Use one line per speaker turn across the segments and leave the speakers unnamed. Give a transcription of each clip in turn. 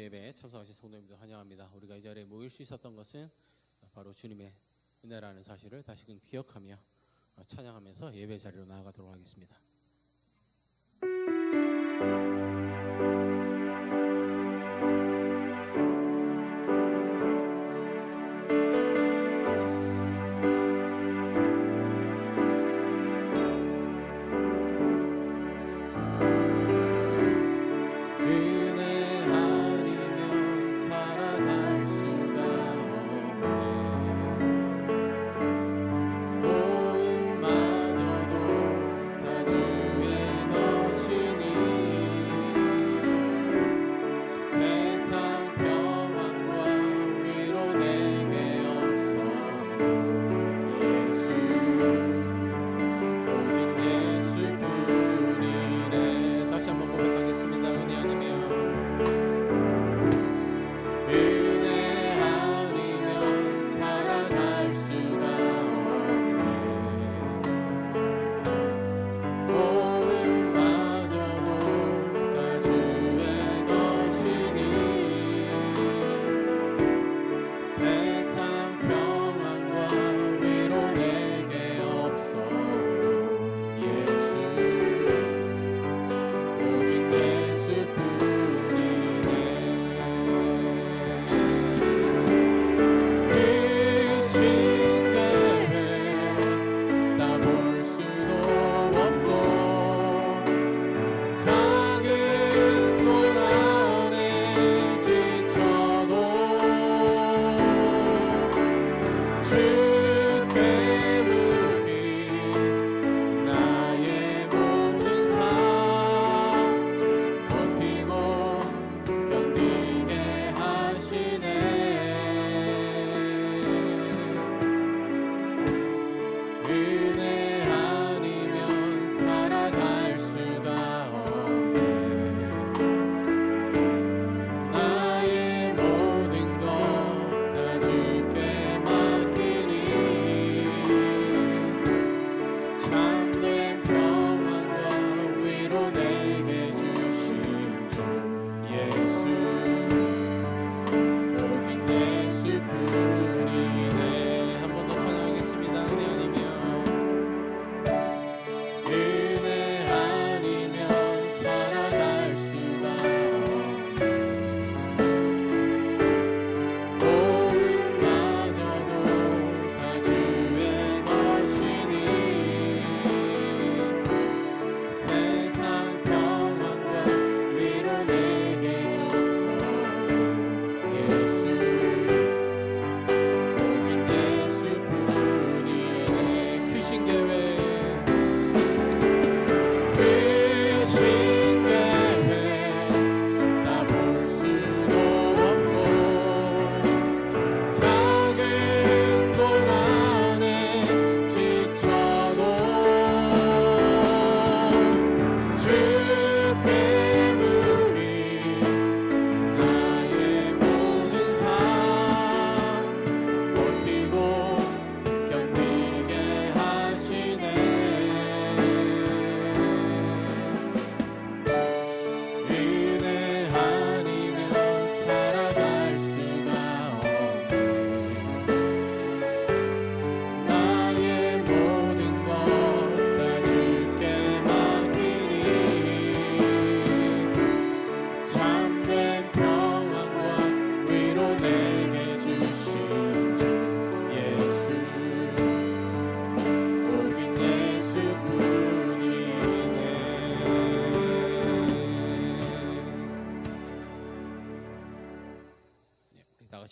예배에 참석하신 성도님들 환영합니다. 우리가 이 자리에 모일 수 있었던 것은 바로 주님의 은혜라는 사실을 다시금 기억하며 찬양하면서 예배 자리로 나아가도록 하겠습니다.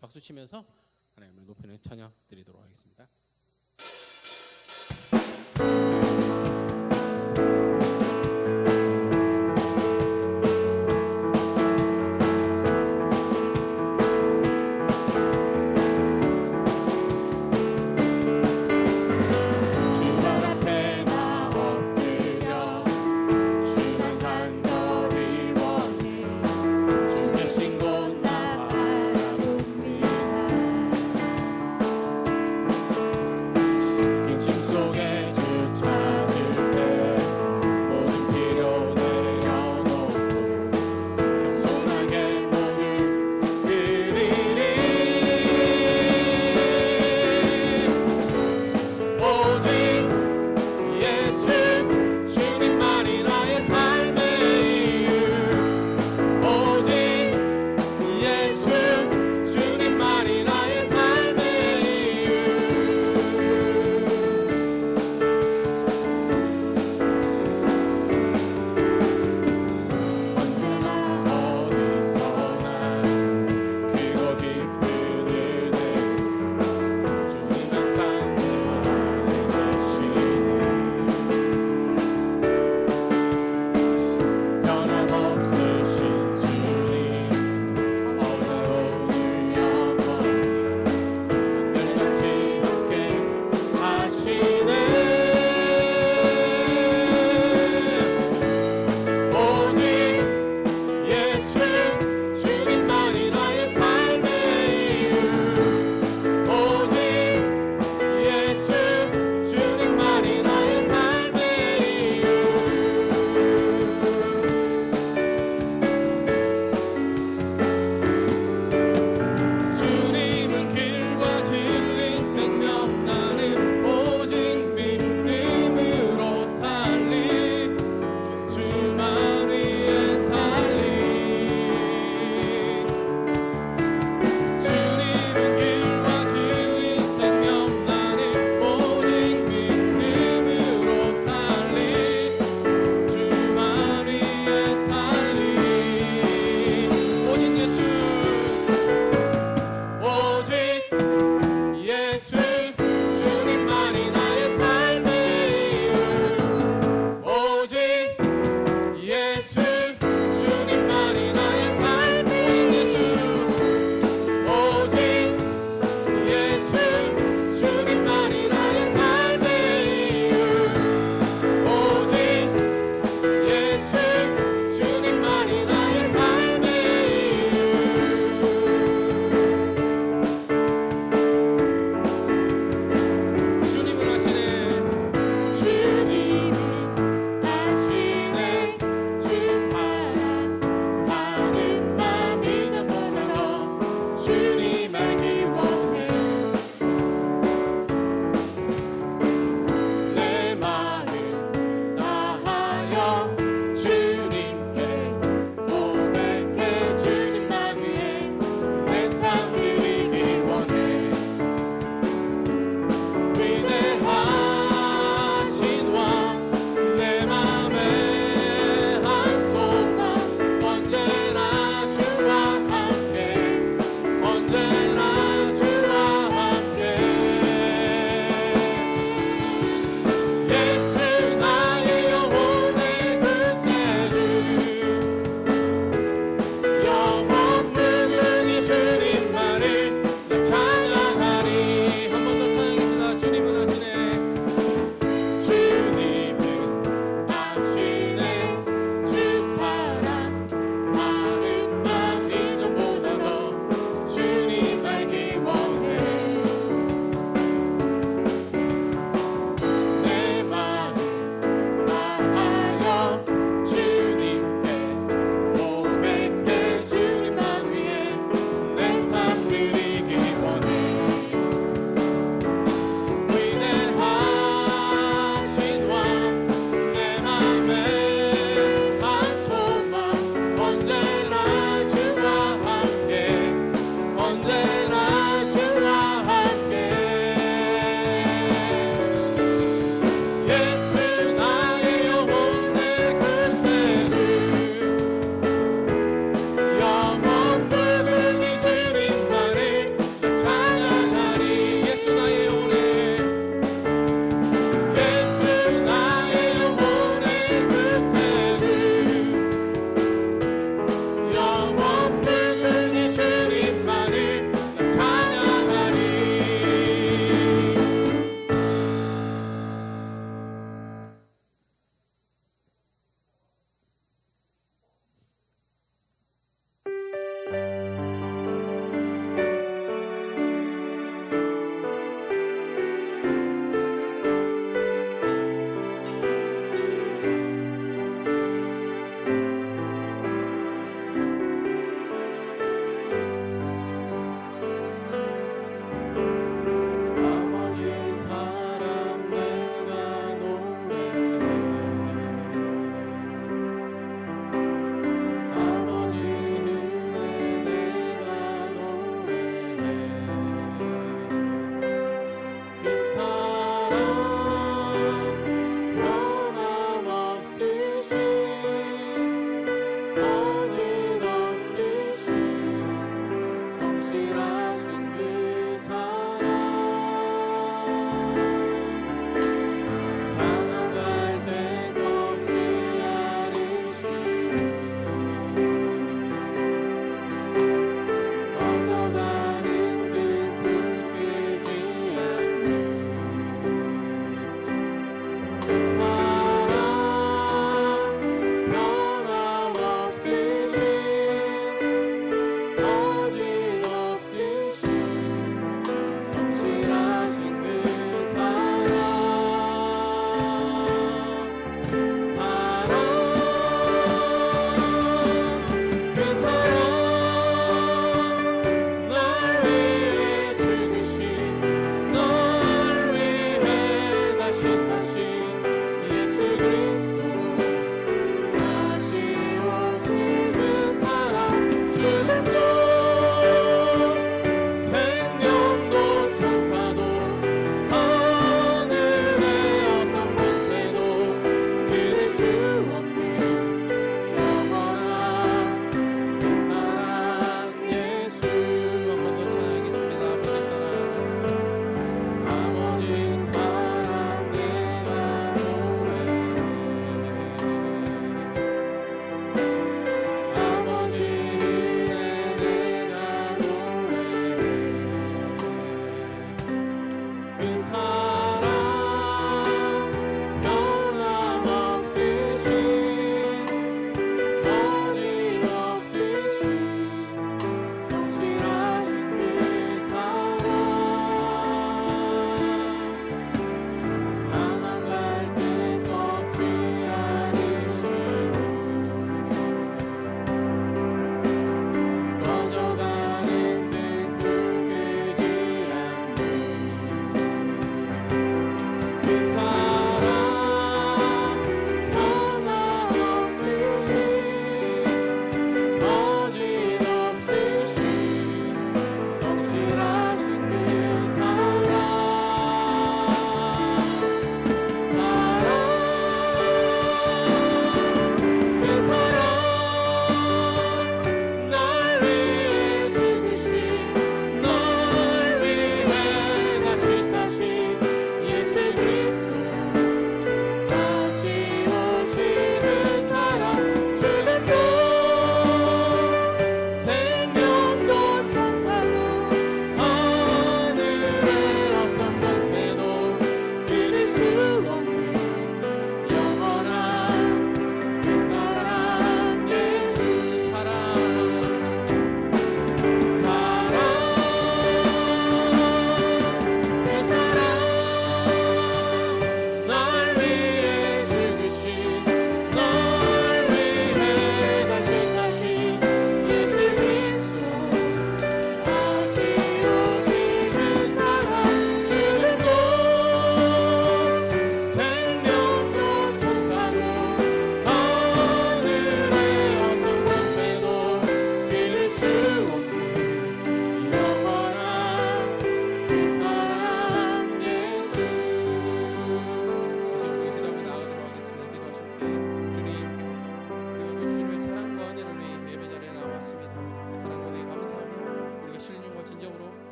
박수 치면서 하나님을 높이는 찬양 드리도록 하겠습니다.
주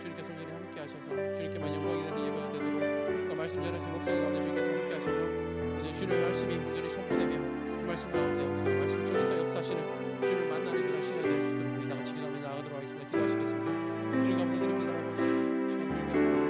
주님께서 온전히 함께 하셔서 주님께만 영광이 되는 예배가 되도록 또 말씀 전하신 목사님 가운데 주님께서 함께 하셔서 이제 주님의 말씀이 온전히 선포되며 그 말씀 가운데 우리가 말씀 속에서 역사하시는 주님을 만나는 그런 시간이 될 수 있도록 우리 다 같이 기도하면서 나가도록 하겠습니다. 기도하시겠습니다. 주님 감사드립니다. 시간 주님께서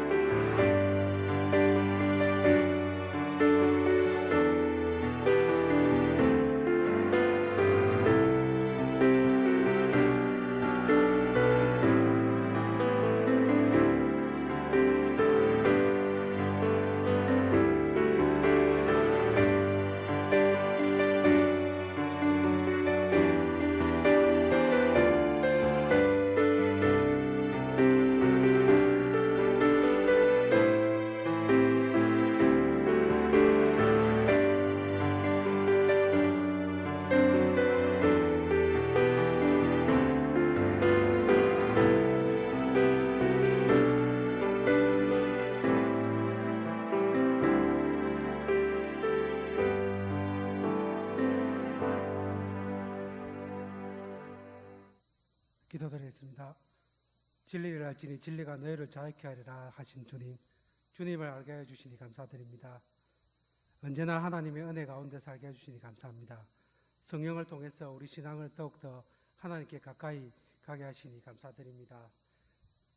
기도드리겠습니다. 진리를 알지니 진리가 너희를 자유케 하리라 하신 주님, 주님을 알게 해주시니 감사드립니다. 언제나 하나님의 은혜 가운데 살게 해주시니 감사합니다. 성령을 통해서 우리 신앙을 더욱더 하나님께 가까이 가게 하시니 감사드립니다.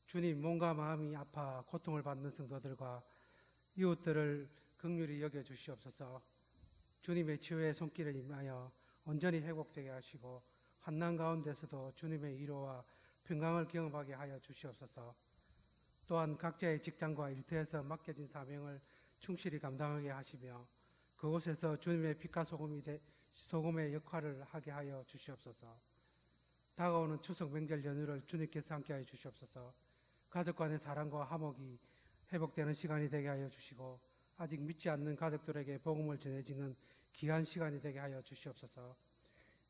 주님, 몸과 마음이 아파 고통을 받는 성도들과 이웃들을 긍휼히 여겨주시옵소서. 주님의 치유의 손길을 임하여 온전히 회복되게 하시고 환난 가운데서도 주님의 위로와 평강을 경험하게 하여 주시옵소서. 또한 각자의 직장과 일터에서 맡겨진 사명을 충실히 감당하게 하시며 그곳에서 주님의 빛과 소금의 역할을 하게 하여 주시옵소서. 다가오는 추석 명절 연휴를 주님께서 함께하여 주시옵소서. 가족 간의 사랑과 화목이 회복되는 시간이 되게 하여 주시고 아직 믿지 않는 가족들에게 복음을 전해지는 귀한 시간이 되게 하여 주시옵소서.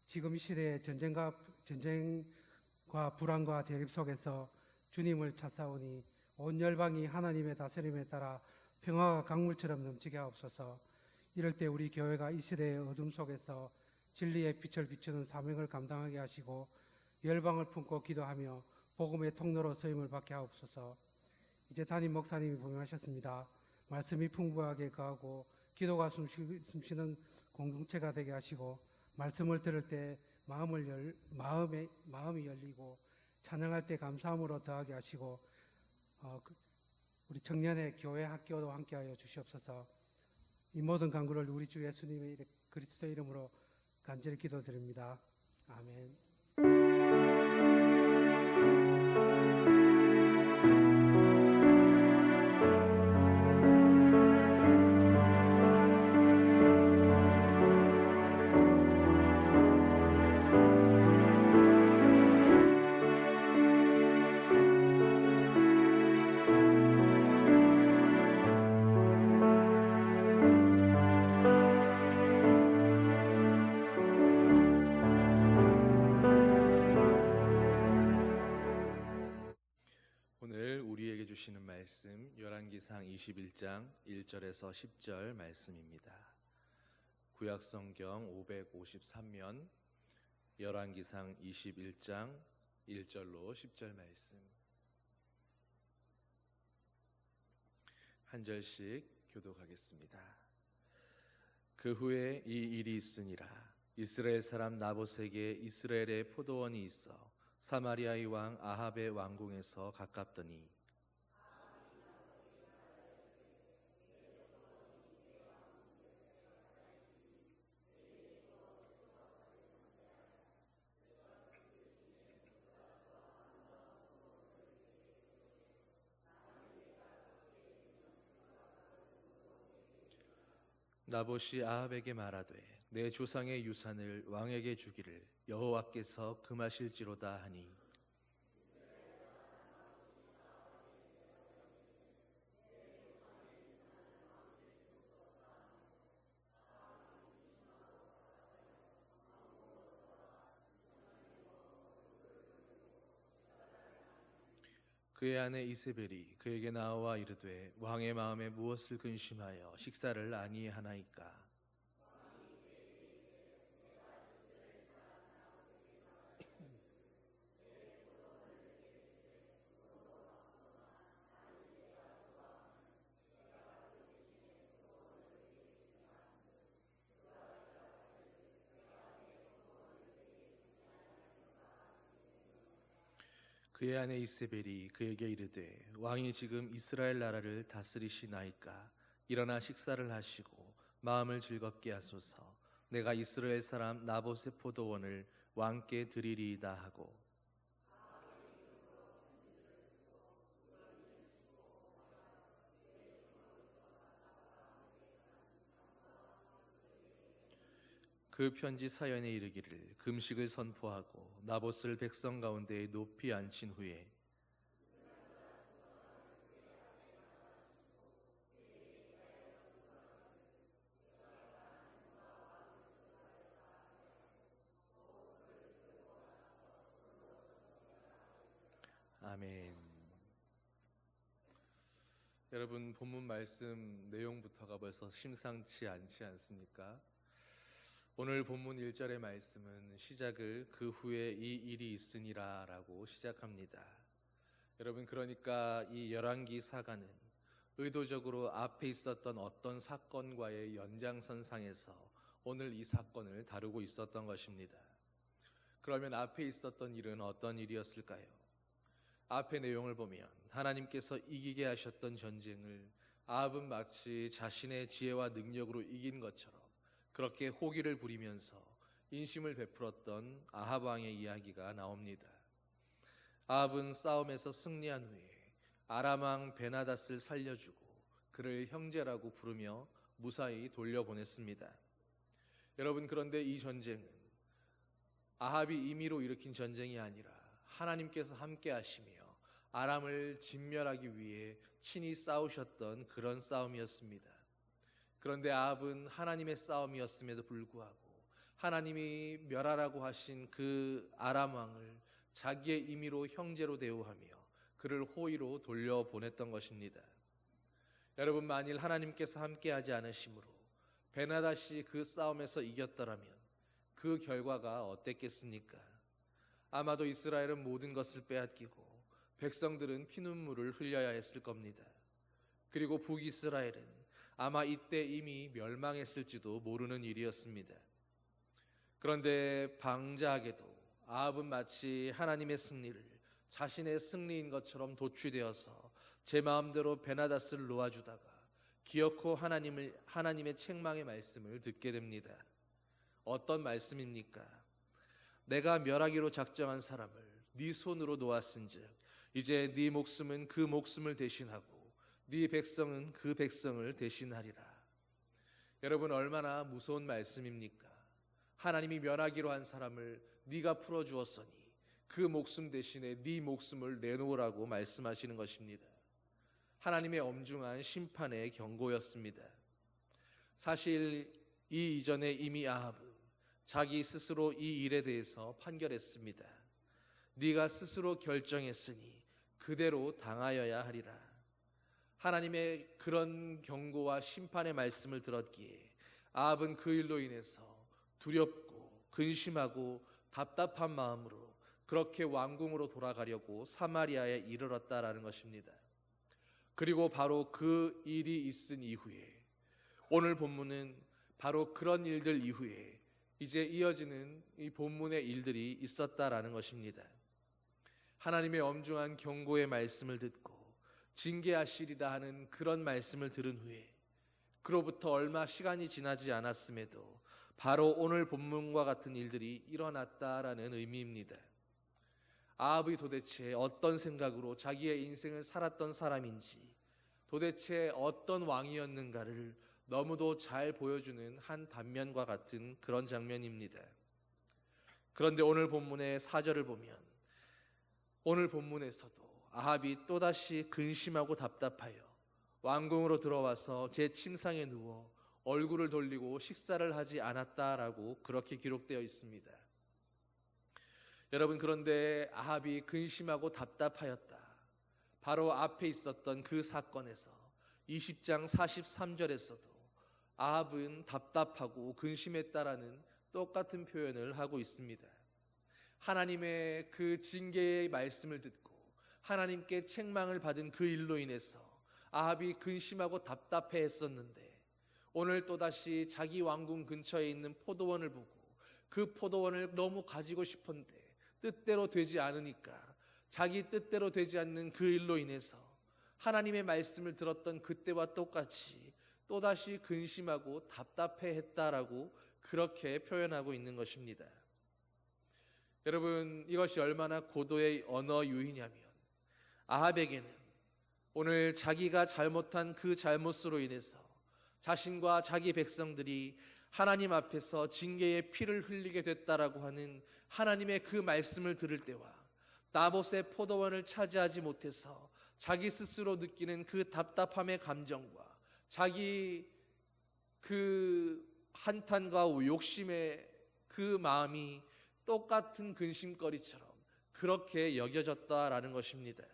지금 이 시대의 전쟁과 불안과 대립 속에서 주님을 찾사오니 온 열방이 하나님의 다스림에 따라 평화가 강물처럼 넘치게 하옵소서. 이럴 때 우리 교회가 이 시대의 어둠 속에서 진리의 빛을 비추는 사명을 감당하게 하시고 열방을 품고 기도하며 복음의 통로로 쓰임을 받게 하옵소서. 이제 담임 목사님이 봉행하셨습니다. 말씀이 풍부하게 거하고 기도가 숨쉬는 공동체가 되게 하시고 말씀을 들을 때 마음이 열리고 찬양할 때 감사함으로 더하게 하시고 우리 청년의 교회 학교도 함께하여 주시옵소서. 이 모든 간구를 우리 주 예수님의 그리스도 이름으로 간절히 기도드립니다. 아멘.
주시는 말씀 열왕기상 21장 1절에서 10절 말씀입니다. 구약성경 553면 열왕기상 21장 1절로 10절 말씀 한 절씩 교독하겠습니다. 그 후에 이 일이 있으니라. 이스라엘 사람 나봇에게 이스라엘의 포도원이 있어 사마리아의 왕 아합의 왕궁에서 가깝더니 나봇이 아합에게 말하되 내 조상의 유산을 왕에게 주기를 여호와께서 금하실지로다 하니 그의 아내 이세벨이 그에게 나와 이르되 왕의 마음에 무엇을 근심하여 식사를 아니하나이까? 그의 아내 이세벨이 그에게 이르되 왕이 지금 이스라엘 나라를 다스리시나이까? 일어나 식사를 하시고 마음을 즐겁게 하소서. 내가 이스라엘 사람 나봇의 포도원을 왕께 드리리이다 하고, 그 편지 사연에 이르기를 금식을 선포하고 나봇을 백성 가운데 높이 앉힌 후에 아멘. 여러분, 본문 말씀 내용부터가 벌써 심상치 않지 않습니까? 오늘 본문 1절의 말씀은 시작을 그 후에 이 일이 있으니라 라고 시작합니다. 여러분, 그러니까 이 열왕기 사가는 의도적으로 앞에 있었던 어떤 사건과의 연장선상에서 오늘 이 사건을 다루고 있었던 것입니다. 그러면 앞에 있었던 일은 어떤 일이었을까요? 앞의 내용을 보면 하나님께서 이기게 하셨던 전쟁을 아합은 마치 자신의 지혜와 능력으로 이긴 것처럼 그렇게 호기를 부리면서 인심을 베풀었던 아합 왕의 이야기가 나옵니다. 아합은 싸움에서 승리한 후에 아람 왕 베나닷을 살려주고 그를 형제라고 부르며 무사히 돌려보냈습니다. 여러분, 그런데 이 전쟁은 아합이 임의로 일으킨 전쟁이 아니라 하나님께서 함께 하시며 아람을 진멸하기 위해 친히 싸우셨던 그런 싸움이었습니다. 그런데 아합은 하나님의 싸움이었음에도 불구하고 하나님이 멸하라고 하신 그 아람 왕을 자기의 임의로 형제로 대우하며 그를 호의로 돌려보냈던 것입니다. 여러분, 만일 하나님께서 함께하지 않으심으로 베나닷이 그 싸움에서 이겼더라면 그 결과가 어땠겠습니까? 아마도 이스라엘은 모든 것을 빼앗기고 백성들은 피눈물을 흘려야 했을 겁니다. 그리고 북이스라엘은 아마 이때 이미 멸망했을지도 모르는 일이었습니다. 그런데 방자하게도 아합은 마치 하나님의 승리를 자신의 승리인 것처럼 도취되어서 제 마음대로 베나닷을 놓아주다가 기어코 하나님의 책망의 말씀을 듣게 됩니다. 어떤 말씀입니까? 내가 멸하기로 작정한 사람을 네 손으로 놓았은즉 이제 네 목숨은 그 목숨을 대신하고 네 백성은 그 백성을 대신하리라. 여러분, 얼마나 무서운 말씀입니까? 하나님이 멸하기로 한 사람을 네가 풀어주었으니 그 목숨 대신에 네 목숨을 내놓으라고 말씀하시는 것입니다. 하나님의 엄중한 심판의 경고였습니다. 사실 이 이전에 이미 아합은 자기 스스로 이 일에 대해서 판결했습니다. 네가 스스로 결정했으니 그대로 당하여야 하리라. 하나님의 그런 경고와 심판의 말씀을 들었기에 아합은 그 일로 인해서 두렵고 근심하고 답답한 마음으로 그렇게 왕궁으로 돌아가려고 사마리아에 이르렀다라는 것입니다. 그리고 바로 그 일이 있은 이후에 오늘 본문은 바로 그런 일들 이후에 이제 이어지는 이 본문의 일들이 있었다라는 것입니다. 하나님의 엄중한 경고의 말씀을 듣고 징계하시리다 하는 그런 말씀을 들은 후에 그로부터 얼마 시간이 지나지 않았음에도 바로 오늘 본문과 같은 일들이 일어났다라는 의미입니다. 아합이 도대체 어떤 생각으로 자기의 인생을 살았던 사람인지, 도대체 어떤 왕이었는가를 너무도 잘 보여주는 한 단면과 같은 그런 장면입니다. 그런데 오늘 본문의 4절을 보면 오늘 본문에서도 아합이 또다시 근심하고 답답하여 왕궁으로 들어와서 제 침상에 누워 얼굴을 돌리고 식사를 하지 않았다라고 그렇게 기록되어 있습니다. 여러분, 그런데 아합이 근심하고 답답하였다. 바로 앞에 있었던 그 사건에서 20장 43절에서도 아합은 답답하고 근심했다라는 똑같은 표현을 하고 있습니다. 하나님의 그 징계의 말씀을 듣고 하나님께 책망을 받은 그 일로 인해서 아합이 근심하고 답답해 했었는데 오늘 또다시 자기 왕궁 근처에 있는 포도원을 보고 그 포도원을 너무 가지고 싶은데 뜻대로 되지 않으니까 자기 뜻대로 되지 않는 그 일로 인해서 하나님의 말씀을 들었던 그때와 똑같이 또다시 근심하고 답답해했다라고 그렇게 표현하고 있는 것입니다. 여러분, 이것이 얼마나 고도의 언어 유희냐면 아합에게는 오늘 자기가 잘못한 그 잘못으로 인해서 자신과 자기 백성들이 하나님 앞에서 징계의 피를 흘리게 됐다라고 하는 하나님의 그 말씀을 들을 때와 나봇의 포도원을 차지하지 못해서 자기 스스로 느끼는 그 답답함의 감정과 자기 그 한탄과 욕심의 그 마음이 똑같은 근심거리처럼 그렇게 여겨졌다라는 것입니다.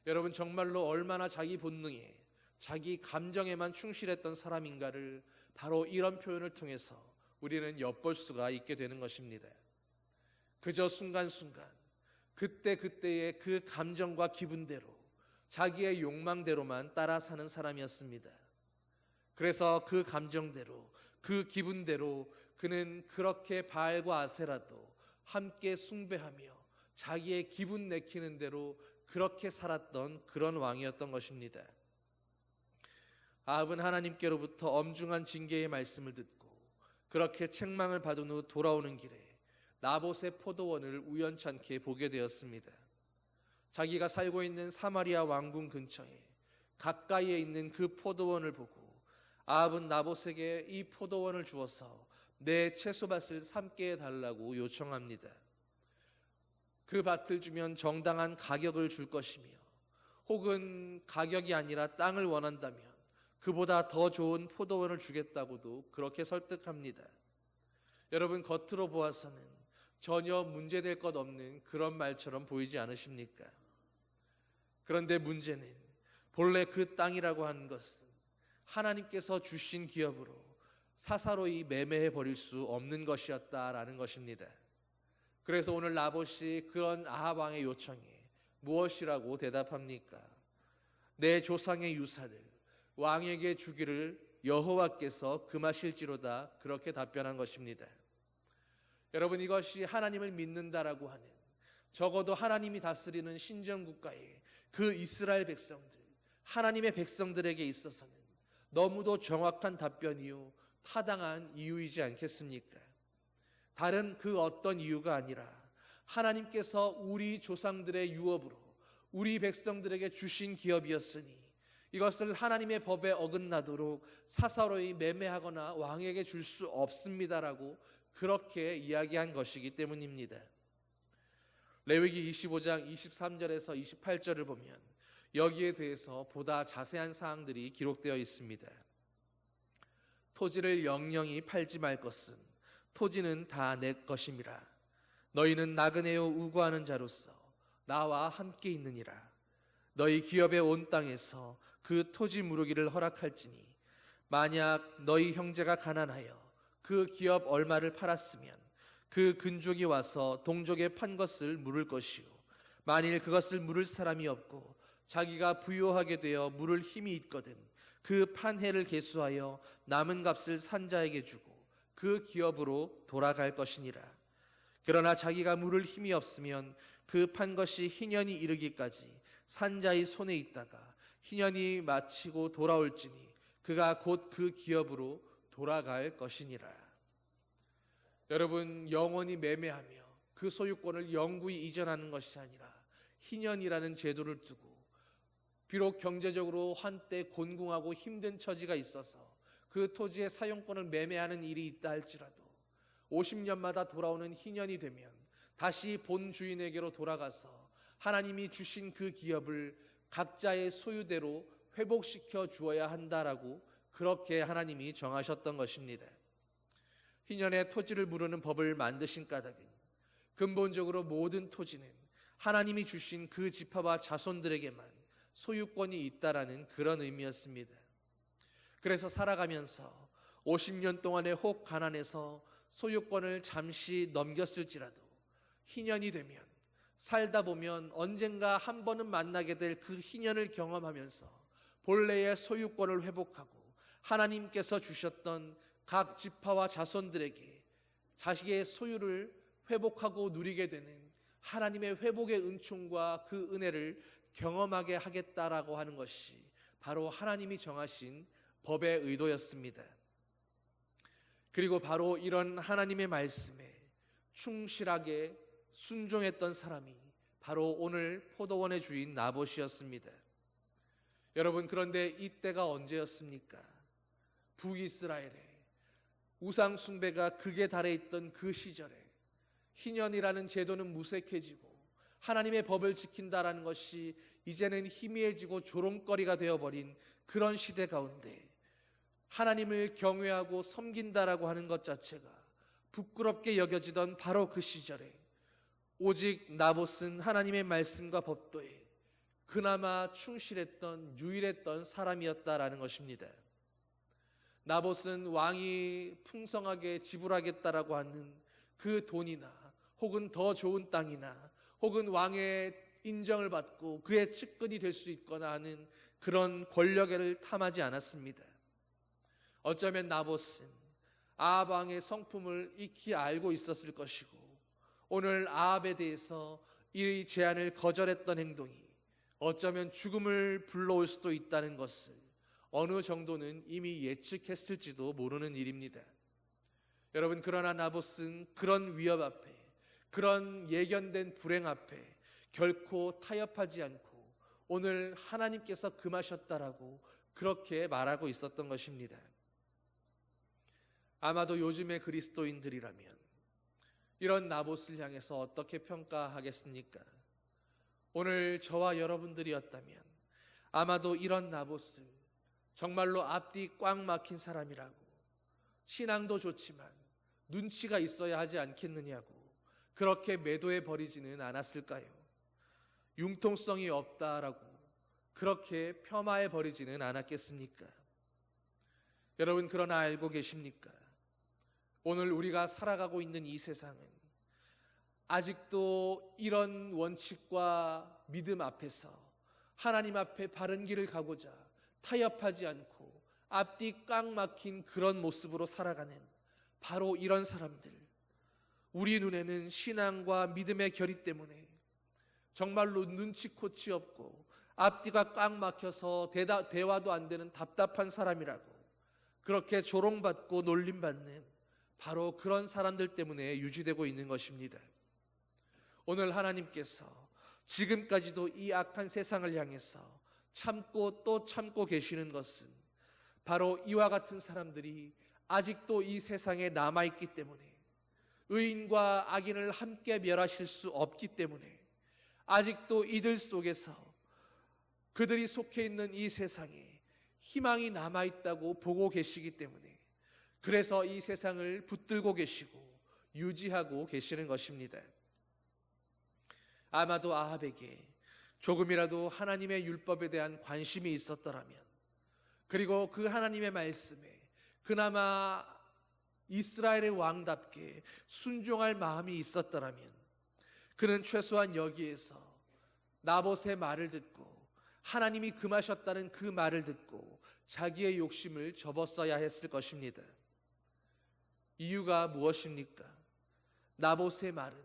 여러분, 정말로 얼마나 자기 본능에 자기 감정에만 충실했던 사람인가를 바로 이런 표현을 통해서 우리는 엿볼 수가 있게 되는 것입니다. 그저 순간순간 그때그때의 그 감정과 기분대로 자기의 욕망대로만 따라 사는 사람이었습니다. 그래서 그 감정대로 그 기분대로 그는 그렇게 바알과 아세라도 함께 숭배하며 자기의 기분 내키는 대로 그렇게 살았던 그런 왕이었던 것입니다. 아합은 하나님께로부터 엄중한 징계의 말씀을 듣고 그렇게 책망을 받은 후 돌아오는 길에 나봇의 포도원을 우연찮게 보게 되었습니다. 자기가 살고 있는 사마리아 왕궁 근처에 가까이에 있는 그 포도원을 보고 아합은 나봇에게 이 포도원을 주어서 내 채소밭을 삼게 해달라고 요청합니다. 그 밭을 주면 정당한 가격을 줄 것이며 혹은 가격이 아니라 땅을 원한다면 그보다 더 좋은 포도원을 주겠다고도 그렇게 설득합니다. 여러분, 겉으로 보아서는 전혀 문제될 것 없는 그런 말처럼 보이지 않으십니까? 그런데 문제는 본래 그 땅이라고 하는 것은 하나님께서 주신 기업으로 사사로이 매매해 버릴 수 없는 것이었다라는 것입니다. 그래서 오늘 나봇이 그런 아합 왕의 요청에 무엇이라고 대답합니까? 내 조상의 유산을 왕에게 주기를 여호와께서 금하실지로다, 그렇게 답변한 것입니다. 여러분, 이것이 하나님을 믿는다라고 하는, 적어도 하나님이 다스리는 신정국가의 그 이스라엘 백성들, 하나님의 백성들에게 있어서는 너무도 정확한 답변이요 타당한 이유이지 않겠습니까? 다른 그 어떤 이유가 아니라 하나님께서 우리 조상들의 유업으로 우리 백성들에게 주신 기업이었으니 이것을 하나님의 법에 어긋나도록 사사로이 매매하거나 왕에게 줄 수 없습니다라고 그렇게 이야기한 것이기 때문입니다. 레위기 25장 23절에서 28절을 보면 여기에 대해서 보다 자세한 사항들이 기록되어 있습니다. 토지를 영영이 팔지 말 것은 토지는 다 내 것임이라. 너희는 나그네요 우고하는 자로서 나와 함께 있느니라. 너희 기업의 온 땅에서 그 토지 무르기를 허락할지니 만약 너희 형제가 가난하여 그 기업 얼마를 팔았으면 그 근족이 와서 동족에 판 것을 물을 것이요, 만일 그것을 물을 사람이 없고 자기가 부유하게 되어 물을 힘이 있거든 그 판 해를 계수하여 남은 값을 산자에게 주고 그 기업으로 돌아갈 것이니라. 그러나 자기가 물을 힘이 없으면 그 판 것이 희년이 이르기까지 산자의 손에 있다가 희년이 마치고 돌아올지니 그가 곧 그 기업으로 돌아갈 것이니라. 여러분, 영원히 매매하며 그 소유권을 영구히 이전하는 것이 아니라 희년이라는 제도를 두고 비록 경제적으로 한때 곤궁하고 힘든 처지가 있어서 그 토지의 사용권을 매매하는 일이 있다 할지라도 50년마다 돌아오는 희년이 되면 다시 본 주인에게로 돌아가서 하나님이 주신 그 기업을 각자의 소유대로 회복시켜 주어야 한다라고 그렇게 하나님이 정하셨던 것입니다. 희년의 토지를 무르는 법을 만드신 까닭은 근본적으로 모든 토지는 하나님이 주신 그 지파와 자손들에게만 소유권이 있다라는 그런 의미였습니다. 그래서 살아가면서 50년 동안에 혹 가난해서 소유권을 잠시 넘겼을지라도 희년이 되면 살다 보면 언젠가 한 번은 만나게 될 그 희년을 경험하면서 본래의 소유권을 회복하고 하나님께서 주셨던 각 지파와 자손들에게 자식의 소유를 회복하고 누리게 되는 하나님의 회복의 은총과 그 은혜를 경험하게 하겠다라고 하는 것이 바로 하나님이 정하신 법의 의도였습니다. 그리고 바로 이런 하나님의 말씀에 충실하게 순종했던 사람이 바로 오늘 포도원의 주인 나봇이었습니다. 여러분, 그런데 이때가 언제였습니까? 북이스라엘에 우상 숭배가 극에 달해 있던 그 시절에 희년이라는 제도는 무색해지고 하나님의 법을 지킨다라는 것이 이제는 희미해지고 조롱거리가 되어버린 그런 시대 가운데 하나님을 경외하고 섬긴다라고 하는 것 자체가 부끄럽게 여겨지던 바로 그 시절에 오직 나봇은 하나님의 말씀과 법도에 그나마 충실했던 유일했던 사람이었다라는 것입니다. 나봇은 왕이 풍성하게 지불하겠다라고 하는 그 돈이나 혹은 더 좋은 땅이나 혹은 왕의 인정을 받고 그의 측근이 될 수 있거나 하는 그런 권력을 탐하지 않았습니다. 어쩌면 나봇은 아합 왕의 성품을 익히 알고 있었을 것이고 오늘 아합에 대해서 이 제안을 거절했던 행동이 어쩌면 죽음을 불러올 수도 있다는 것을 어느 정도는 이미 예측했을지도 모르는 일입니다. 여러분, 그러나 나봇은 그런 위협 앞에, 그런 예견된 불행 앞에 결코 타협하지 않고 오늘 하나님께서 금하셨다라고 그렇게 말하고 있었던 것입니다. 아마도 요즘의 그리스도인들이라면 이런 나봇을 향해서 어떻게 평가하겠습니까? 오늘 저와 여러분들이었다면 아마도 이런 나봇을 정말로 앞뒤 꽉 막힌 사람이라고, 신앙도 좋지만 눈치가 있어야 하지 않겠느냐고 그렇게 매도해 버리지는 않았을까요? 융통성이 없다라고 그렇게 폄하해 버리지는 않았겠습니까? 여러분, 그러나 알고 계십니까? 오늘 우리가 살아가고 있는 이 세상은 아직도 이런 원칙과 믿음 앞에서 하나님 앞에 바른 길을 가고자 타협하지 않고 앞뒤 꽉 막힌 그런 모습으로 살아가는 바로 이런 사람들, 우리 눈에는 신앙과 믿음의 결의 때문에 정말로 눈치코치 없고 앞뒤가 꽉 막혀서 대화도 안 되는 답답한 사람이라고 그렇게 조롱받고 놀림받는 바로 그런 사람들 때문에 유지되고 있는 것입니다. 오늘 하나님께서 지금까지도 이 악한 세상을 향해서 참고 또 참고 계시는 것은 바로 이와 같은 사람들이 아직도 이 세상에 남아있기 때문에, 의인과 악인을 함께 멸하실 수 없기 때문에 아직도 이들 속에서 그들이 속해 있는 이 세상에 희망이 남아있다고 보고 계시기 때문에 그래서 이 세상을 붙들고 계시고 유지하고 계시는 것입니다. 아마도 아합에게 조금이라도 하나님의 율법에 대한 관심이 있었더라면, 그리고 그 하나님의 말씀에 그나마 이스라엘의 왕답게 순종할 마음이 있었더라면 그는 최소한 여기에서 나봇의 말을 듣고 하나님이 금하셨다는 그 말을 듣고 자기의 욕심을 접었어야 했을 것입니다. 이유가 무엇입니까? 나봇의 말은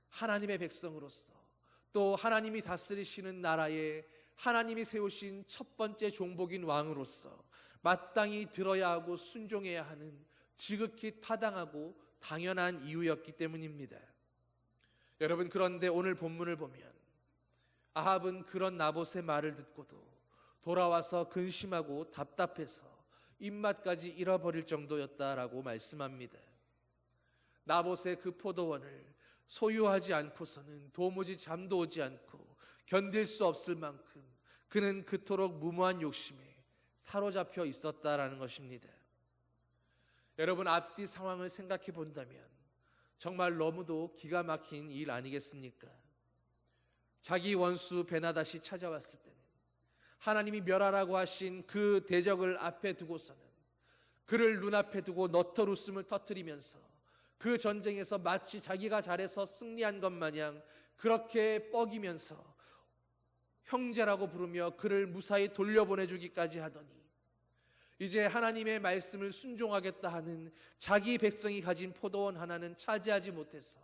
하나님의 백성으로서 또 하나님이 다스리시는 나라에 하나님이 세우신 첫 번째 종복인 왕으로서 마땅히 들어야 하고 순종해야 하는 지극히 타당하고 당연한 이유였기 때문입니다. 여러분, 그런데 오늘 본문을 보면 아합은 그런 나봇의 말을 듣고도 돌아와서 근심하고 답답해서 입맛까지 잃어버릴 정도였다라고 말씀합니다. 나봇의 그 포도원을 소유하지 않고서는 도무지 잠도 오지 않고 견딜 수 없을 만큼 그는 그토록 무모한 욕심에 사로잡혀 있었다라는 것입니다. 여러분, 앞뒤 상황을 생각해 본다면 정말 너무도 기가 막힌 일 아니겠습니까? 자기 원수 베나닷이 찾아왔을 때는 하나님이 멸하라고 하신 그 대적을 앞에 두고서는 그를 눈앞에 두고 너털 웃음을 터뜨리면서 그 전쟁에서 마치 자기가 잘해서 승리한 것 마냥 그렇게 뻐기면서 형제라고 부르며 그를 무사히 돌려보내주기까지 하더니 이제 하나님의 말씀을 순종하겠다 하는 자기 백성이 가진 포도원 하나는 차지하지 못해서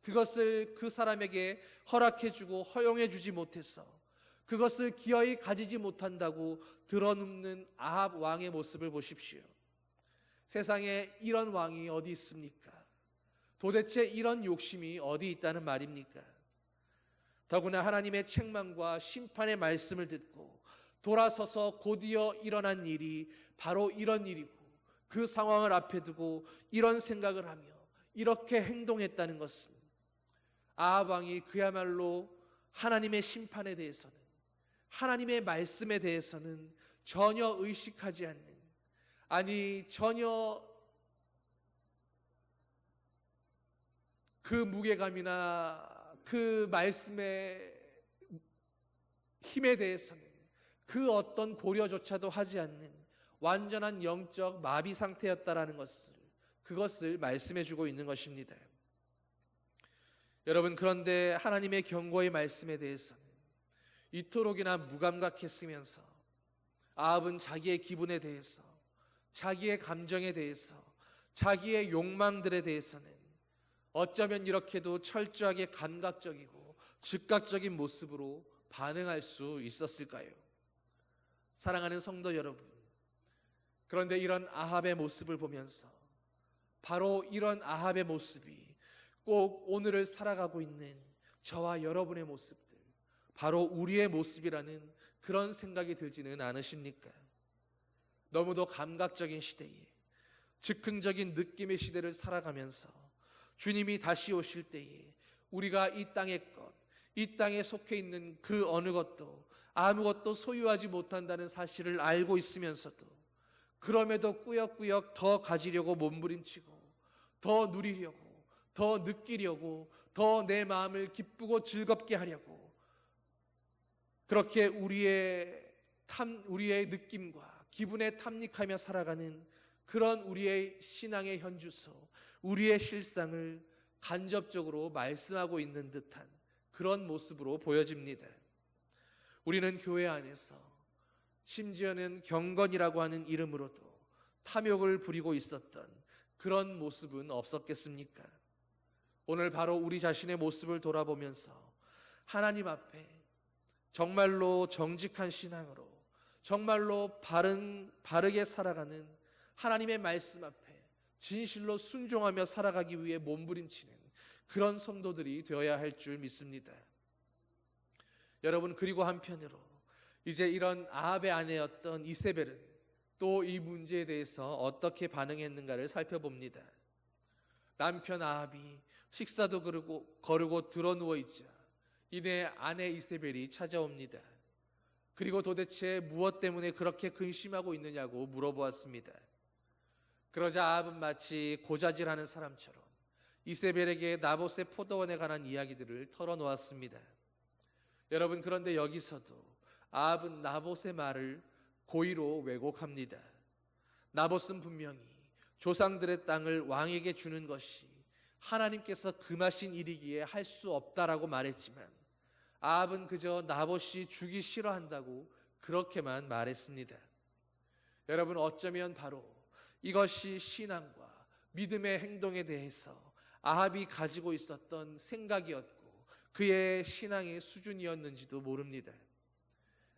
그것을 그 사람에게 허락해주고 허용해주지 못해서 그것을 기어이 가지지 못한다고 드러눕는 아합 왕의 모습을 보십시오. 세상에 이런 왕이 어디 있습니까? 도대체 이런 욕심이 어디 있다는 말입니까? 더구나 하나님의 책망과 심판의 말씀을 듣고 돌아서서 곧이어 일어난 일이 바로 이런 일이고, 그 상황을 앞에 두고 이런 생각을 하며 이렇게 행동했다는 것은 아합 왕이 그야말로 하나님의 심판에 대해서는, 하나님의 말씀에 대해서는 전혀 의식하지 않는, 아니 전혀 그 무게감이나 그 말씀의 힘에 대해서는 그 어떤 고려조차도 하지 않는 완전한 영적 마비 상태였다라는 것을, 그것을 말씀해 주고 있는 것입니다. 여러분, 그런데 하나님의 경고의 말씀에 대해서는 이토록이나 무감각했으면서 아합은 자기의 기분에 대해서, 자기의 감정에 대해서, 자기의 욕망들에 대해서는 어쩌면 이렇게도 철저하게 감각적이고 즉각적인 모습으로 반응할 수 있었을까요? 사랑하는 성도 여러분, 그런데 이런 아합의 모습을 보면서 바로 이런 아합의 모습이 꼭 오늘을 살아가고 있는 저와 여러분의 모습들, 바로 우리의 모습이라는 그런 생각이 들지는 않으십니까? 너무도 감각적인 시대에, 즉흥적인 느낌의 시대를 살아가면서 주님이 다시 오실 때에 우리가 이 땅의 것, 이 땅에 속해 있는 그 어느 것도 아무것도 소유하지 못한다는 사실을 알고 있으면서도 그럼에도 꾸역꾸역 더 가지려고 몸부림치고 더 누리려고, 더 느끼려고, 더 내 마음을 기쁘고 즐겁게 하려고 그렇게 우리의 느낌과 기분에 탐닉하며 살아가는 그런 우리의 신앙의 현주소, 우리의 실상을 간접적으로 말씀하고 있는 듯한 그런 모습으로 보여집니다. 우리는 교회 안에서 심지어는 경건이라고 하는 이름으로도 탐욕을 부리고 있었던 그런 모습은 없었겠습니까? 오늘 바로 우리 자신의 모습을 돌아보면서 하나님 앞에 정말로 정직한 신앙으로, 정말로 바르게 살아가는 하나님의 말씀 앞에 진실로 순종하며 살아가기 위해 몸부림치는 그런 성도들이 되어야 할 줄 믿습니다. 여러분, 그리고 한편으로 이제 이런 아합의 아내였던 이세벨은 또 이 문제에 대해서 어떻게 반응했는가를 살펴봅니다. 남편 아합이 식사도 거르고 드러누워 있자 이내 아내 이세벨이 찾아옵니다. 그리고 도대체 무엇 때문에 그렇게 근심하고 있느냐고 물어보았습니다. 그러자 아합은 마치 고자질하는 사람처럼 이세벨에게 나봇의 포도원에 관한 이야기들을 털어놓았습니다. 여러분, 그런데 여기서도 아합은 나봇의 말을 고의로 왜곡합니다. 나봇은 분명히 조상들의 땅을 왕에게 주는 것이 하나님께서 금하신 일이기에 할 수 없다라고 말했지만 아합은 그저 나봇이 주기 싫어한다고 그렇게만 말했습니다. 여러분, 어쩌면 바로 이것이 신앙과 믿음의 행동에 대해서 아합이 가지고 있었던 생각이었고 그의 신앙의 수준이었는지도 모릅니다.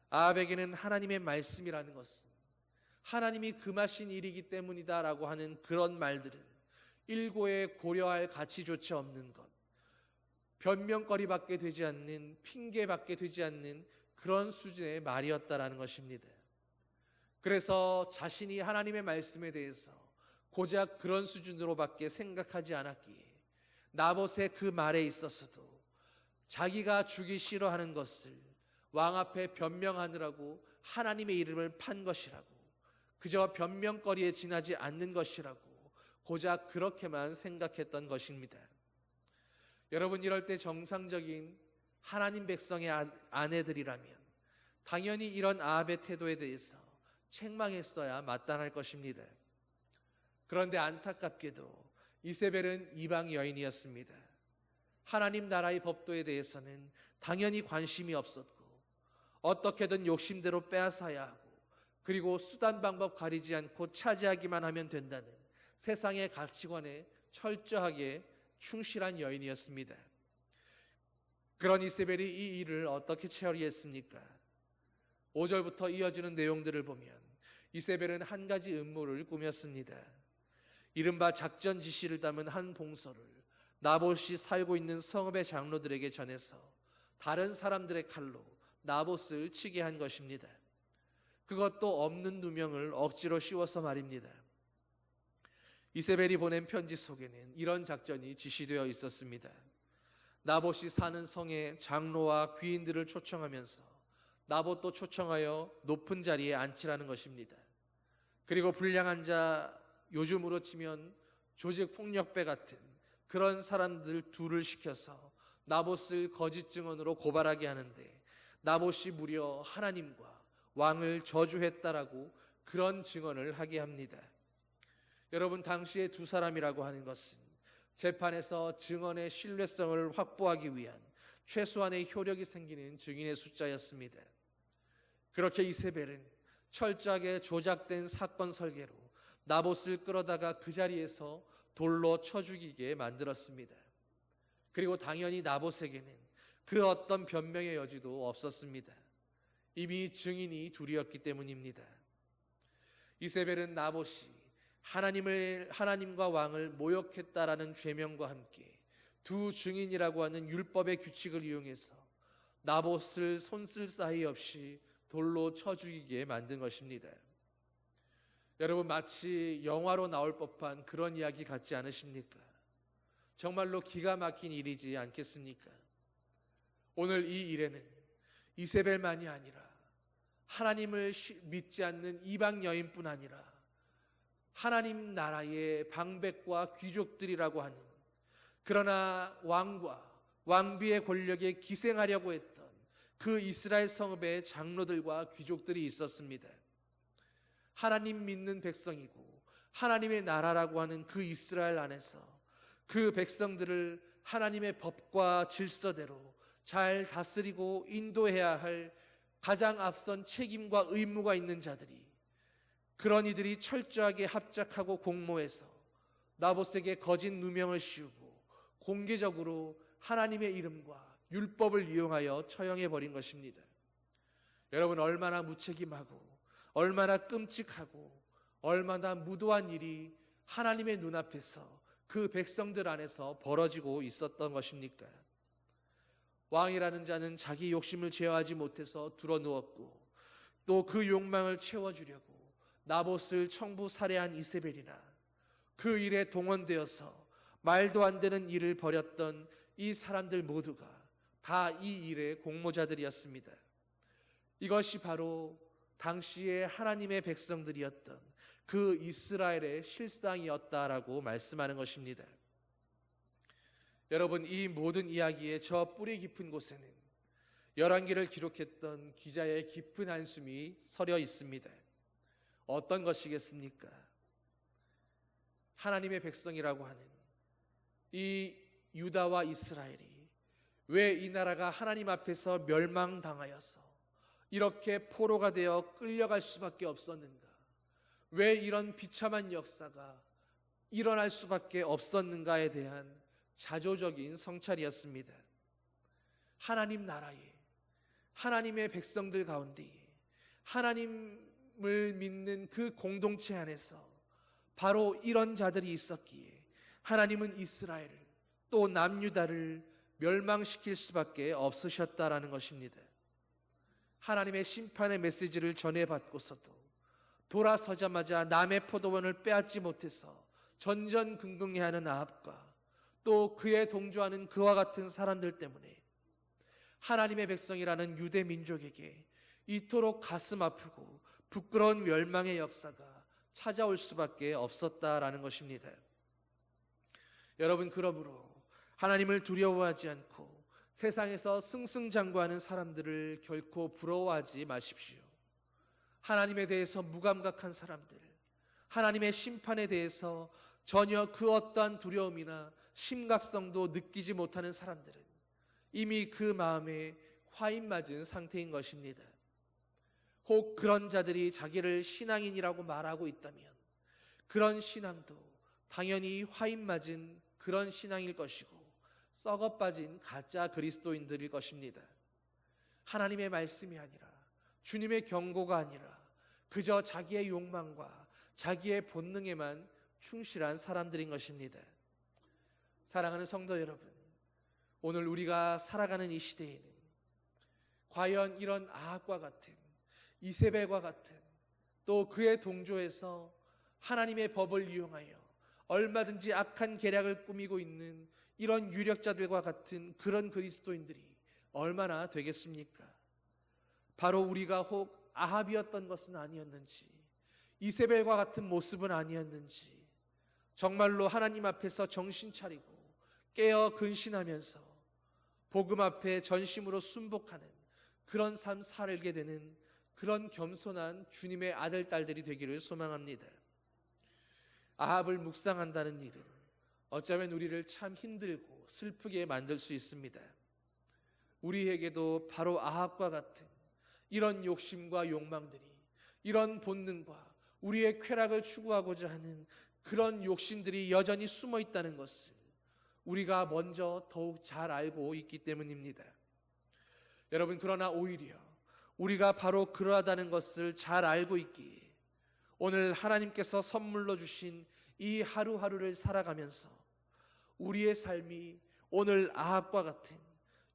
아합에게는 하나님의 말씀이라는 것은 하나님이 금하신 일이기 때문이다라고 하는 그런 말들은 일고에 고려할 가치조차 없는 것, 변명거리밖에 되지 않는, 핑계밖에 되지 않는 그런 수준의 말이었다라는 것입니다. 그래서 자신이 하나님의 말씀에 대해서 고작 그런 수준으로밖에 생각하지 않았기에 나봇의 그 말에 있어서도 자기가 주기 싫어하는 것을 왕 앞에 변명하느라고 하나님의 이름을 판 것이라고, 그저 변명거리에 지나지 않는 것이라고 고작 그렇게만 생각했던 것입니다. 여러분, 이럴 때 정상적인 하나님 백성의 아내들이라면 당연히 이런 아합의 태도에 대해서 책망했어야 마땅할 것입니다. 그런데 안타깝게도 이세벨은 이방 여인이었습니다. 하나님 나라의 법도에 대해서는 당연히 관심이 없었고 어떻게든 욕심대로 빼앗아야 하고 그리고 수단 방법 가리지 않고 차지하기만 하면 된다는 세상의 가치관에 철저하게 충실한 여인이었습니다. 그런 이세벨이 이 일을 어떻게 처리했습니까? 5절부터 이어지는 내용들을 보면 이세벨은 한 가지 음모를 꾸몄습니다. 이른바 작전 지시를 담은 한 봉서를 나봇이 살고 있는 성읍의 장로들에게 전해서 다른 사람들의 칼로 나봇을 치게 한 것입니다. 그것도 없는 누명을 억지로 씌워서 말입니다. 이세벨이 보낸 편지 속에는 이런 작전이 지시되어 있었습니다. 나봇이 사는 성의 장로와 귀인들을 초청하면서 나봇도 초청하여 높은 자리에 앉히라는 것입니다. 그리고 불량한 자, 요즘으로 치면 조직폭력배 같은 그런 사람들 둘을 시켜서 나봇을 거짓 증언으로 고발하게 하는데 나봇이 무려 하나님과 왕을 저주했다라고 그런 증언을 하게 합니다. 여러분, 당시에 두 사람이라고 하는 것은 재판에서 증언의 신뢰성을 확보하기 위한 최소한의 효력이 생기는 증인의 숫자였습니다. 그렇게 이세벨은 철저하게 조작된 사건 설계로 나봇을 끌어다가 그 자리에서 돌로 쳐 죽이게 만들었습니다. 그리고 당연히 나봇에게는 그 어떤 변명의 여지도 없었습니다. 이미 증인이 둘이었기 때문입니다. 이세벨은 나봇이 하나님과 왕을 모욕했다라는 죄명과 함께 두 증인이라고 하는 율법의 규칙을 이용해서 나봇을 손쓸 사이 없이 돌로 쳐 죽이게 만든 것입니다. 여러분, 마치 영화로 나올 법한 그런 이야기 같지 않으십니까? 정말로 기가 막힌 일이지 않겠습니까? 오늘 이 일에는 이세벨만이 아니라 하나님을 믿지 않는 이방 여인뿐 아니라 하나님 나라의 방백과 귀족들이라고 하는, 그러나 왕과 왕비의 권력에 기생하려고 했던 그 이스라엘 성읍의 장로들과 귀족들이 있었습니다. 하나님 믿는 백성이고 하나님의 나라라고 하는 그 이스라엘 안에서 그 백성들을 하나님의 법과 질서대로 잘 다스리고 인도해야 할 가장 앞선 책임과 의무가 있는 자들이, 그런 이들이 철저하게 합작하고 공모해서 나봇에게 거짓 누명을 씌우고 공개적으로 하나님의 이름과 율법을 이용하여 처형해 버린 것입니다. 여러분, 얼마나 무책임하고 얼마나 끔찍하고 얼마나 무도한 일이 하나님의 눈앞에서 그 백성들 안에서 벌어지고 있었던 것입니까? 왕이라는 자는 자기 욕심을 제어하지 못해서 드러누웠고 또 그 욕망을 채워주려고 나봇을 청부 살해한 이세벨이나 그 일에 동원되어서 말도 안 되는 일을 벌였던 이 사람들 모두가 다 이 일의 공모자들이었습니다. 이것이 바로 당시에 하나님의 백성들이었던 그 이스라엘의 실상이었다라고 말씀하는 것입니다. 여러분, 이 모든 이야기의 저 뿌리 깊은 곳에는 열왕기를 기록했던 기자의 깊은 한숨이 서려 있습니다. 어떤 것이겠습니까? 하나님의 백성이라고 하는 이 유다와 이스라엘이 왜 이 나라가 하나님 앞에서 멸망당하여서 이렇게 포로가 되어 끌려갈 수밖에 없었는가? 왜 이런 비참한 역사가 일어날 수밖에 없었는가에 대한 자조적인 성찰이었습니다. 하나님 나라에, 하나님의 백성들 가운데 하나님을 믿는 그 공동체 안에서 바로 이런 자들이 있었기에 하나님은 이스라엘을 또 남유다를 멸망시킬 수밖에 없으셨다라는 것입니다. 하나님의 심판의 메시지를 전해받고서도 돌아서자마자 남의 포도원을 빼앗지 못해서 전전긍긍해하는 아합과 또 그에 동조하는 그와 같은 사람들 때문에 하나님의 백성이라는 유대 민족에게 이토록 가슴 아프고 부끄러운 멸망의 역사가 찾아올 수밖에 없었다라는 것입니다. 여러분, 그러므로 하나님을 두려워하지 않고 세상에서 승승장구하는 사람들을 결코 부러워하지 마십시오. 하나님에 대해서 무감각한 사람들, 하나님의 심판에 대해서 전혀 그 어떠한 두려움이나 심각성도 느끼지 못하는 사람들은 이미 그 마음에 화인 맞은 상태인 것입니다. 혹 그런 자들이 자기를 신앙인이라고 말하고 있다면 그런 신앙도 당연히 화인 맞은 그런 신앙일 것이고 썩어 빠진 가짜 그리스도인들일 것입니다. 하나님의 말씀이 아니라, 주님의 경고가 아니라 그저 자기의 욕망과 자기의 본능에만 충실한 사람들인 것입니다. 사랑하는 성도 여러분, 오늘 우리가 살아가는 이 시대에는 과연 이런 아합과 같은, 이세벨과 같은, 또 그의 동조에서 하나님의 법을 이용하여 얼마든지 악한 계략을 꾸미고 있는 이런 유력자들과 같은 그런 그리스도인들이 얼마나 되겠습니까? 바로 우리가 혹 아합이었던 것은 아니었는지, 이세벨과 같은 모습은 아니었는지, 정말로 하나님 앞에서 정신 차리고 깨어 근신하면서 복음 앞에 전심으로 순복하는 그런 삶 살게 되는 그런 겸손한 주님의 아들, 딸들이 되기를 소망합니다. 아합을 묵상한다는 일은 어쩌면 우리를 참 힘들고 슬프게 만들 수 있습니다. 우리에게도 바로 아합과 같은 이런 욕심과 욕망들이, 이런 본능과 우리의 쾌락을 추구하고자 하는 그런 욕심들이 여전히 숨어 있다는 것을 우리가 먼저 더욱 잘 알고 있기 때문입니다. 여러분, 그러나 오히려 우리가 바로 그러하다는 것을 잘 알고 있기에 오늘 하나님께서 선물로 주신 이 하루하루를 살아가면서 우리의 삶이 오늘 아합과 같은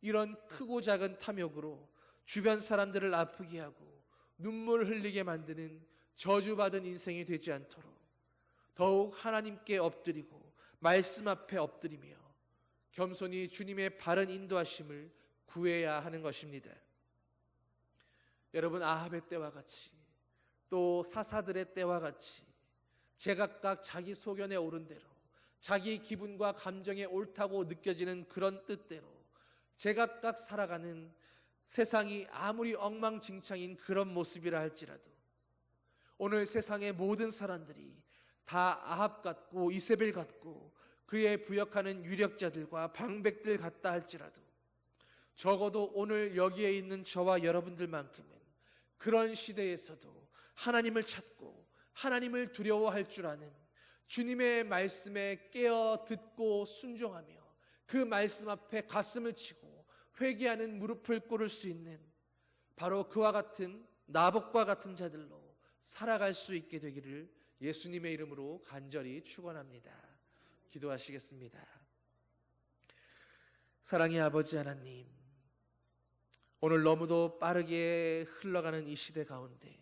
이런 크고 작은 탐욕으로 주변 사람들을 아프게 하고 눈물 흘리게 만드는 저주받은 인생이 되지 않도록 더욱 하나님께 엎드리고 말씀 앞에 엎드리며 겸손히 주님의 바른 인도하심을 구해야 하는 것입니다. 여러분, 아합의 때와 같이, 또 사사들의 때와 같이 제각각 자기 소견에 오른 대로, 자기 기분과 감정에 옳다고 느껴지는 그런 뜻대로 제각각 살아가는 세상이 아무리 엉망진창인 그런 모습이라 할지라도 오늘 세상의 모든 사람들이 다 아합 같고 이세벨 같고 그에 부역하는 유력자들과 방백들 같다 할지라도 적어도 오늘 여기에 있는 저와 여러분들만큼은 그런 시대에서도 하나님을 찾고 하나님을 두려워할 줄 아는, 주님의 말씀에 깨어 듣고 순종하며 그 말씀 앞에 가슴을 치고 회개하는 무릎을 꿇을 수 있는 바로 그와 같은 나복과 같은 자들로 살아갈 수 있게 되기를 예수님의 이름으로 간절히 축원합니다. 기도하시겠습니다. 사랑의 아버지 하나님, 오늘 너무도 빠르게 흘러가는 이 시대 가운데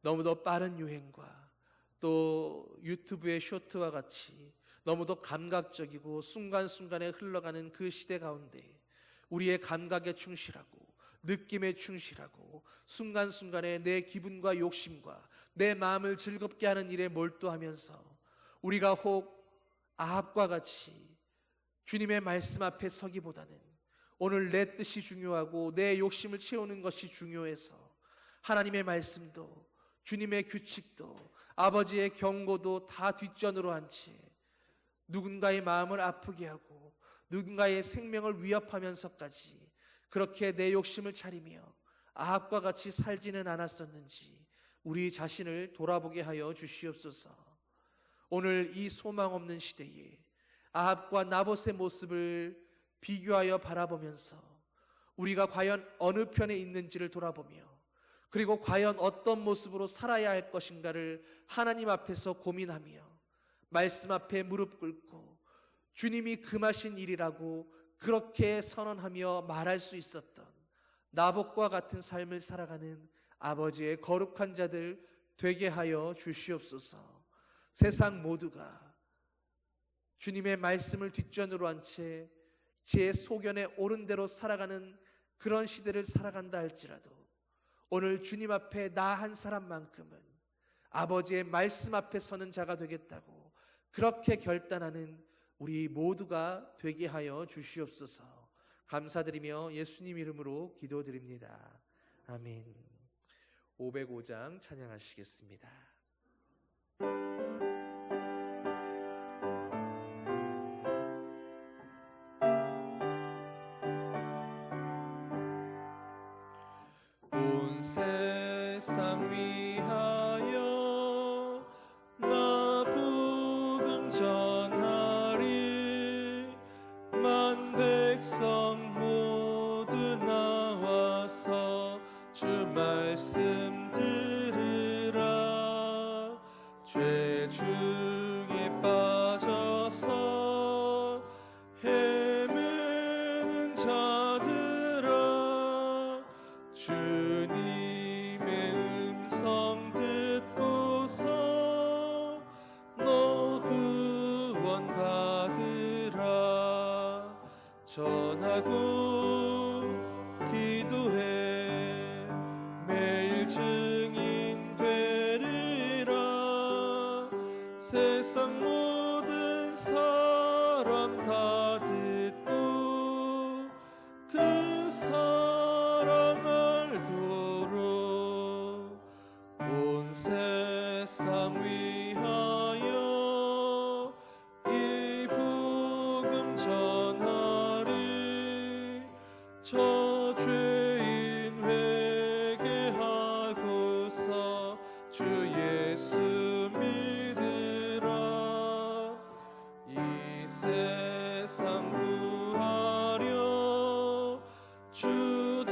너무도 빠른 유행과 또 유튜브의 쇼트와 같이 너무도 감각적이고 순간순간에 흘러가는 그 시대 가운데 우리의 감각에 충실하고 느낌에 충실하고 순간순간에 내 기분과 욕심과 내 마음을 즐겁게 하는 일에 몰두하면서 우리가 혹 아합과 같이 주님의 말씀 앞에 서기보다는 오늘 내 뜻이 중요하고 내 욕심을 채우는 것이 중요해서 하나님의 말씀도 주님의 규칙도 아버지의 경고도 다 뒷전으로 한 채 누군가의 마음을 아프게 하고 누군가의 생명을 위협하면서까지 그렇게 내 욕심을 차리며 아합과 같이 살지는 않았었는지 우리 자신을 돌아보게 하여 주시옵소서. 오늘 이 소망 없는 시대에 아합과 나봇의 모습을 비교하여 바라보면서 우리가 과연 어느 편에 있는지를 돌아보며 그리고 과연 어떤 모습으로 살아야 할 것인가를 하나님 앞에서 고민하며 말씀 앞에 무릎 꿇고 주님이 금하신 일이라고 그렇게 선언하며 말할 수 있었던 나봇과 같은 삶을 살아가는 아버지의 거룩한 자들 되게 하여 주시옵소서. 세상 모두가 주님의 말씀을 뒷전으로 한 채 제 소견에 옳은 대로 살아가는 그런 시대를 살아간다 할지라도 오늘 주님 앞에 나 한 사람만큼은 아버지의 말씀 앞에 서는 자가 되겠다고 그렇게 결단하는 우리 모두가 되게 하여 주시옵소서. 감사드리며 예수님 이름으로 기도드립니다. 아멘. 505장 찬양하시겠습니다.
온 세상 위하여 나 복음 전하리.
빠져서 헤매는 자들아, 주님의 음성 듣고서 너 구원 받으라. 전하고 기도해 매일 증인 되리라. 세상 모든 사람 다 듣고 그 사랑 알도록 온 세상 위하여 이 복음 전하리. 저 죄인 회개하고서 주 예수 믿으라. 이 세상 구하려 주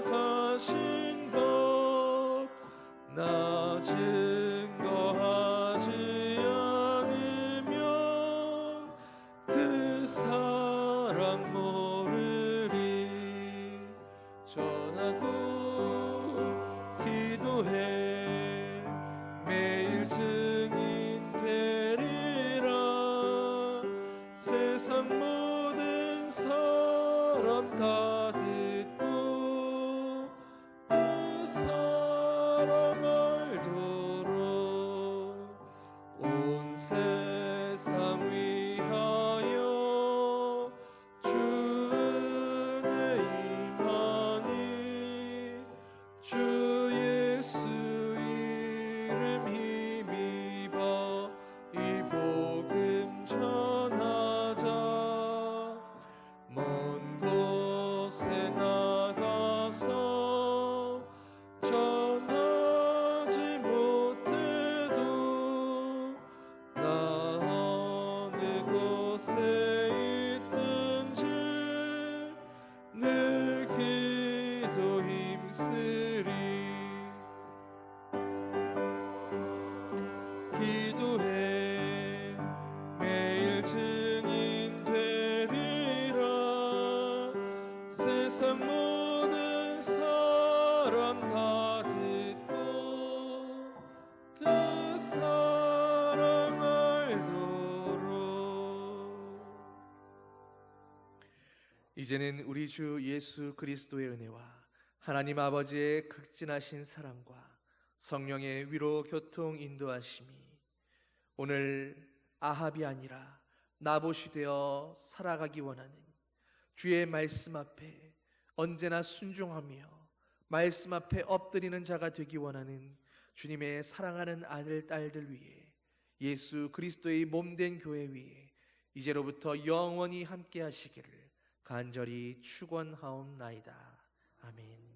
돌아가신 것 나 증거하지 않으면 그 사랑 모르리. 전하고 기도해 매일 증인 되리라. 세상 모든 사람 다 듣고 그 사랑 알도록 온 세상 위하여 주 은혜 임하니. 주 예수 이름 힘입어 이 복음 전하자. 먼 곳에 나가서 전하지 못해도 나 어느 곳에 있든지 늘 기도 힘쓰리. 기도해 매일 증인 되리라. 세상 모든 사람 다 듣고 그 사랑 알도록. 이제는 우리 주 예수 그리스도의 은혜와 하나님 아버지의 극진하신 사랑과 성령의 위로 교통 인도하심이 오늘 아합이 아니라 나봇이 되어 살아가기 원하는 주의 말씀 앞에 언제나 순종하며 말씀 앞에 엎드리는 자가 되기 원하는 주님의 사랑하는 아들 딸들 위해 예수 그리스도의 몸된 교회 위에 이제로부터 영원히 함께 하시기를 간절히 축원하옵나이다. 아멘.